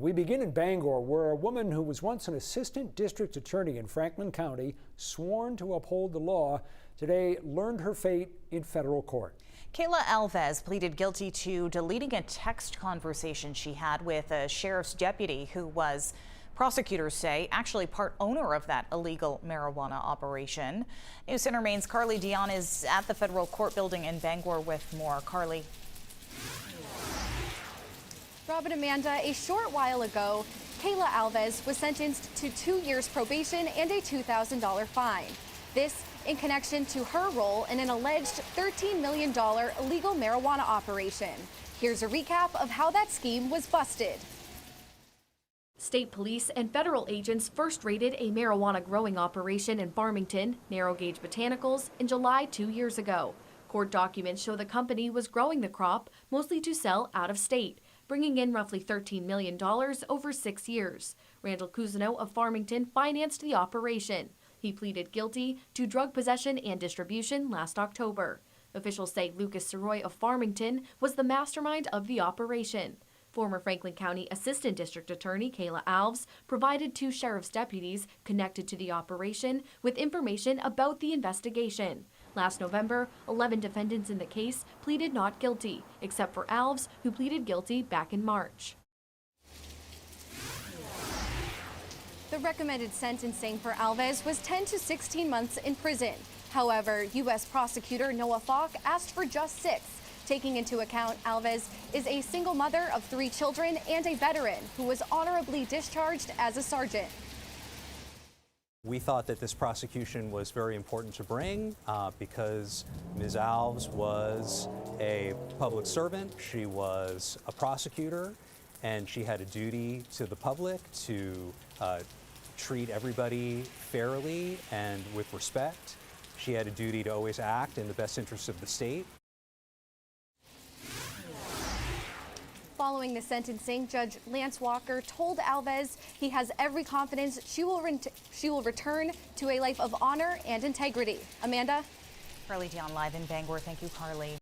We begin in Bangor, where a woman who was once an assistant district attorney in Franklin County, sworn to uphold the law, today learned her fate in federal court. Kayla Alves pleaded guilty to deleting a text conversation she had with a sheriff's deputy who was, prosecutors say, actually part owner of that illegal marijuana operation. News Center Maine's Carly Dion is at the federal court building in Bangor with more. Carly. Rob and Amanda, a short while ago, Kayla Alves was sentenced to 2 years probation and a $2,000 fine. This in connection to her role in an alleged $13 million illegal marijuana operation. Here's a recap of how that scheme was busted. State police and federal agents first raided a marijuana growing operation in Farmington, Narrow Gauge Botanicals, in July 2 years ago. Court documents show the company was growing the crop mostly to sell out of state, bringing in roughly $13 million over 6 years. Randall Cousineau of Farmington financed the operation. He pleaded guilty to drug possession and distribution last October. Officials say Lucas Soroy of Farmington was the mastermind of the operation. Former Franklin County Assistant District Attorney Kayla Alves provided 2 sheriff's deputies connected to the operation with information about the investigation. Last November, 11 defendants in the case pleaded not guilty, except for Alves, who pleaded guilty back in March. The recommended sentencing for Alves was 10 to 16 months in prison. However, U.S. Prosecutor Noah Falk asked for just 6, taking into account Alves is a single mother of 3 children and a veteran who was honorably discharged as a sergeant. We thought that this prosecution was very important to bring because Ms. Alves was a public servant, she was a prosecutor, and she had a duty to the public to treat everybody fairly and with respect. She had a duty to always act in the best interest of the state. Following the sentencing, Judge Lance Walker told Alves he has every confidence she will return to a life of honor and integrity. Amanda? Carly Dion live in Bangor. Thank you, Carly.